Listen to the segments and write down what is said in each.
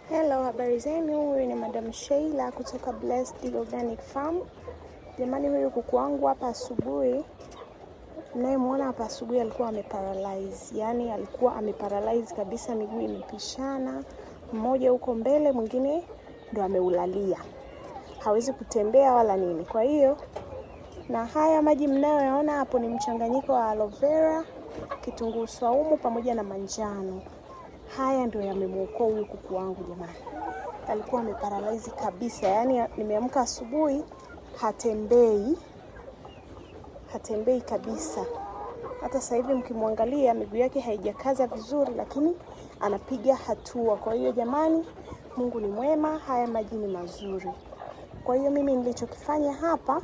Hello, habari zenu. Huyu ni Madam Sheila kutoka Blessed Organic Farm. Jamani, huyu kuku wangu hapa asubuhi, mnayemwona hapa asubuhi alikuwa ameparalyze. Yaani alikuwa ameparalyze kabisa, miguu imepishana. Mmoja huko mbele, mwingine ndo ameulalia. Hawezi kutembea wala nini. Kwa hiyo, na haya maji mnayoyaona hapo ni mchanganyiko wa aloe vera, kitunguu saumu pamoja na manjano. Haya ndio yamemuokoa huyu kuku wangu jamani. Alikuwa ameparalyze kabisa. Yaani nimeamka asubuhi hatembei kabisa. Hata sasa hivi mkimwangalia miguu yake haijakaza vizuri, lakini anapiga hatua. Kwa hiyo jamani, Mungu ni mwema, haya maji ni mazuri. Kwa hiyo mimi nilichokifanya hapa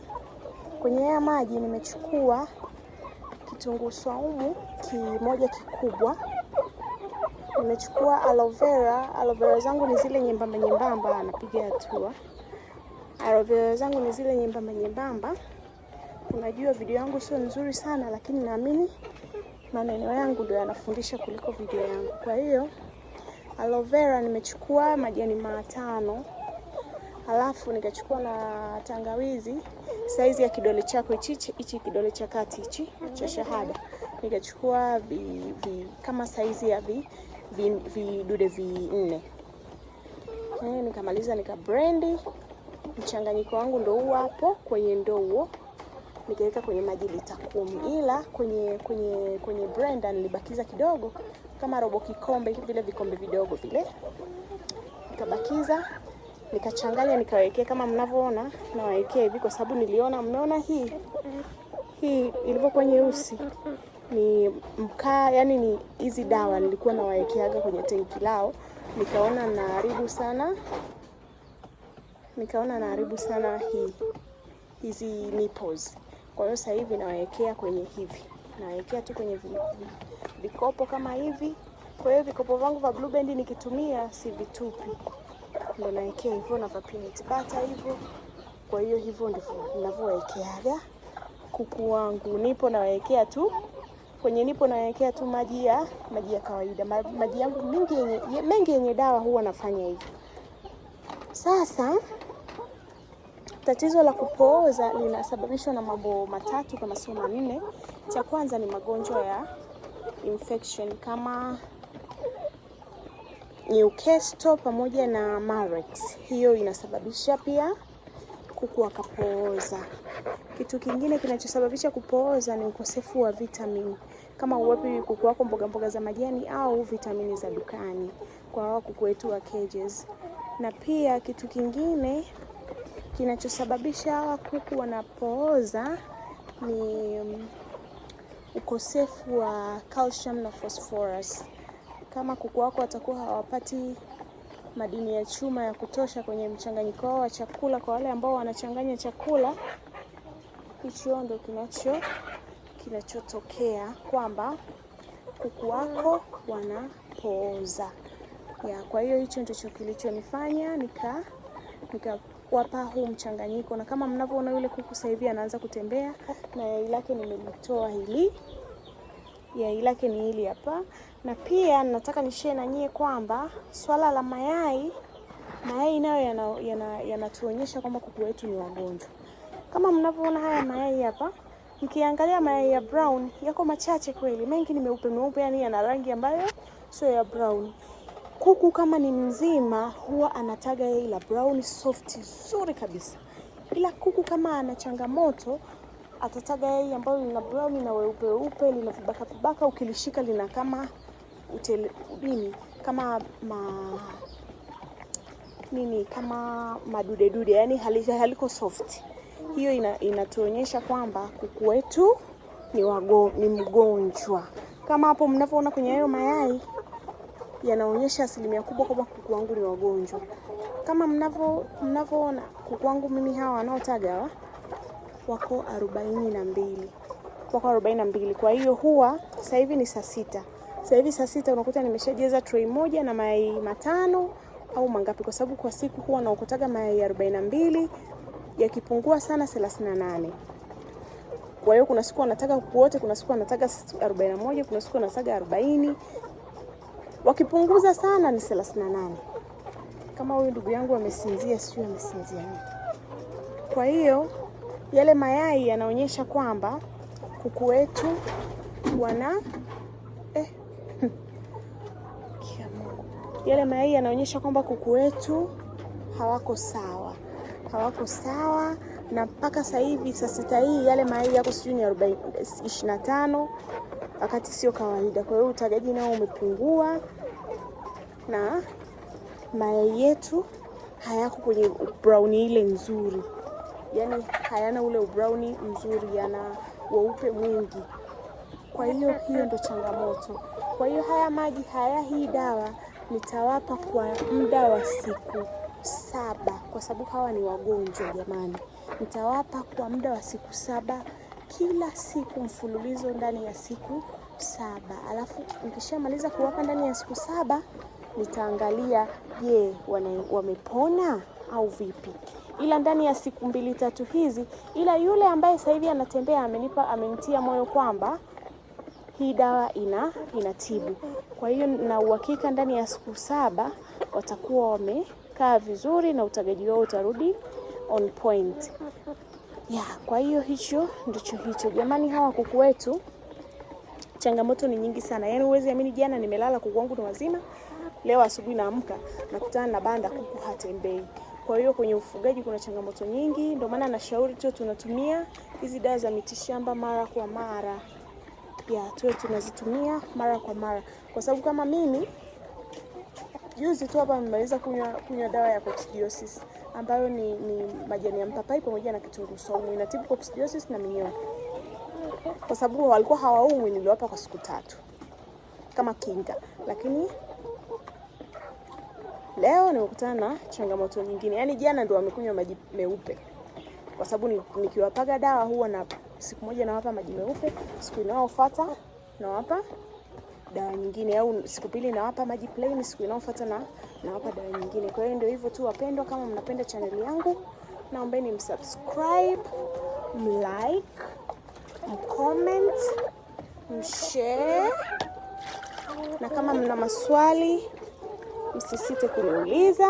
kwenye haya maji, nimechukua kitunguu saumu kimoja kikubwa. Nimechukua aloe vera zangu ni zile nyembamba, anapiga hatua. Aloe vera zangu ni zile nyembamba. Unajua video yangu sio nzuri sana, lakini naamini maneno yangu ndio yanafundisha kuliko video yangu. Kwa hiyo aloe vera nimechukua majani 5. Alafu nikachukua na tangawizi saizi ya kidole chako hichi kidole cha kati hichi cha shahada. Nikachukua kama saizi ya vidude 4. Nikamaliza nikabrendi. Mchanganyiko wangu ndo huo hapo kwenye ndoo. Nikaweka kwenye maji lita 10. Ila kwenye blender nilibakiza kidogo kama robo kikombe, vile vikombe vidogo vile. Nikabakiza, nikachanganya, nikawekea kama mnavyoona nawekea hivi kwa sababu niliona, mmeona hii ilivyokuwa nyeusi ni mkaa, yani ni hizi dawa nilikuwa nawaekeaga kwenye tenki lao. Nikaona naharibu sana hizi nipples. Kwa hiyo sasa hivi nawaekea kwenye hivi. Nawaekea tu kwenye vikopo kama hivi. Kwa hiyo vikopo vangu vya Blue Band nikitumia si vitupi. Ndio naekea hivyo na peanut butter hivyo. Kwa hiyo hivyo ndivyo ninavyowaekeaga kuku wangu. Nawaekea tu maji ya kawaida. Maji yangu mengi yenye dawa huwa nafanya hivi. Sasa tatizo la kupooza linasababishwa na mambo matatu kama sio 4. Cha kwanza ni magonjwa ya infection kama Newcastle pamoja na Marex. Hiyo inasababisha pia kuku akapooza. Kitu kingine kinachosababisha kupooza ni ukosefu wa vitamini. Kama uwapi kuku wako mboga za majani au vitamini za dukani kwa hawa kuku wetu wa cages. Na pia kitu kingine kinachosababisha hawa kuku wanapooza ni ukosefu wa calcium na phosphorus. Kama kuku wako watakuwa hawapati madini ya chuma ya kutosha kwenye mchanganyiko wao wa chakula, kwa wale ambao wanachanganya chakula, hicho ndio kinachotokea kwamba kuku wako wanapooza. Kwa hiyo hicho ndicho kilichonifanya nikawapa huu mchanganyiko. Na kama mnavyoona yule kuku sasa hivi anaanza kutembea na yai lake nimelitoa hili. Yai lake ni hili hapa. Na pia nataka nishare na nyie kwamba swala la mayai nayo yanatuonyesha kwamba kuku wetu ni wagonjwa. Kama mnavyoona haya mayai hapa, mkiangalia mayai ya brown yako machache kweli. Mengi ni meupe, yani yana rangi ambayo sio ya brown. Kuku kama ni mzima huwa anataga yai la brown soft zuri kabisa. Ila kuku kama ana changamoto atataga yai ambayo lina brown na weupe lina vibaka, ukilishika lina kama kama madude, yani haliko soft. Hiyo inatuonyesha kwamba kuku wetu ni mgonjwa. Kama hapo mnavyoona kwenye hayo mayai yanaonyesha 100% kubwa kwamba kuku wangu ni wagonjwa. Kama mnavyoona kuku wangu mimi hawa wanaotaga wako 42. Kwa hiyo huwa sasa hivi ni saa 6. Sasa hivi saa 6 unakuta nimeshajeza tray moja na mayai 5 au mangapi, kwa sababu kwa siku huwa naokotaga mayai 42, yakipungua sana 38. Kwa hiyo kuna siku wanataga kuku wote, kuna siku wanataga 41, kuna siku wanataga 40. Wakipunguza sana ni 38. Kama huyu ndugu yangu amesinzia, sio amesinzia nini. Kwa hiyo yale mayai yanaonyesha kwamba kuku wetu wana yale mayai yanaonyesha kwamba kuku wetu hawako sawa, na mpaka sasa hivi saa 6 hii yale mayai yako sijui ni 25, wakati sio kawaida. Kwa hiyo utagaji nao umepungua na mayai yetu hayako kwenye brown ile nzuri, yani hayana ule brown mzuri, yana weupe mwingi. Kwa hiyo ndio changamoto. Kwa hiyo haya maji hii dawa nitawapa kwa muda wa siku 7, kwa sababu hawa ni wagonjwa jamani. Nitawapa kwa muda wa siku 7 kila siku mfululizo ndani ya siku 7. Alafu nikishamaliza kuwapa ndani ya siku 7 nitaangalia je, wamepona au vipi. Ila ndani ya siku 2-3 hizi, ila yule ambaye sasa hivi anatembea amenitia moyo kwamba hii dawa inatibu. Kwa hiyo na uhakika ndani ya siku 7 watakuwa wamekaa vizuri na utagaji wao utarudi on point. Kwa hiyo hicho ndicho jamani. Hawa kuku wetu changamoto ni nyingi sana. Yaani huwezi amini, jana nimelala kuku wangu ni wazima, leo asubuhi naamka nakutana na banda kuku hatembei. Kwa hiyo kwenye ufugaji kuna changamoto nyingi, ndio maana nashauri tu tunatumia hizi dawa za mitishamba mara kwa mara. Tuwe tunazitumia mara kwa mara, kwa sababu kama mimi juzi tu hapa nimemaliza kunywa dawa ya coccidiosis ambayo ni majani ya mpapai pamoja na kitunguu saumu. Inatibu coccidiosis na minyoo. Kwa sababu walikuwa hawaumwi, niliwapa kwa siku 3 kama kinga, lakini leo nimekutana na changamoto nyingine. Yaani jana ndio wamekunywa maji meupe, kwa sababu nikiwapaga dawa huwa na siku moja nawapa maji meupe, siku inayofuata nawapa dawa nyingine, au siku pili nawapa maji plain, siku inayofuata nawapa dawa nyingine. Kwa hiyo ndio hivyo tu wapendwa. Kama mnapenda channel yangu, naombeni msubscribe, mlike, mcomment, mshare, na kama mna maswali msisite kuniuliza,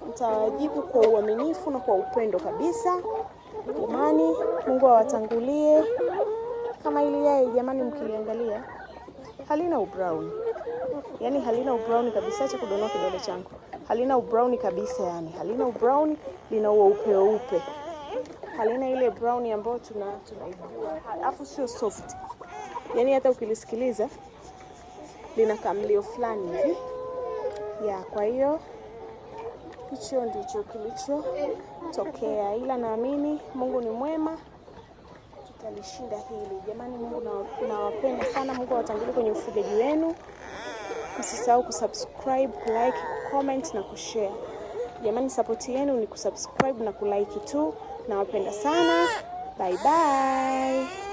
nitawajibu kwa uaminifu na kwa upendo kabisa. Jamani, Mungu awatangulie. Kama hili yai jamani, mkiliangalia halina ubrown. Yaani halina ubrown kabisa. Acha kudonoa kidole changu. Halina ubrown kabisa, yani halina ubrown, lina upe. Halina ile brown ambayo tunaijua. Alafu sio soft. Yaani hata ukilisikiliza lina kamlio fulani hivi. Kwa hiyo hicho ndicho kilichotokea, ila naamini Mungu ni mwema, tutalishinda hili jamani. Mungu nawapenda sana. Mungu awatangulie kwenye ufugaji wenu. Msisahau kusubscribe, kulike, comment na kushare. Jamani, support yenu ni kusubscribe na kulike tu. Nawapenda sana. Bye bye.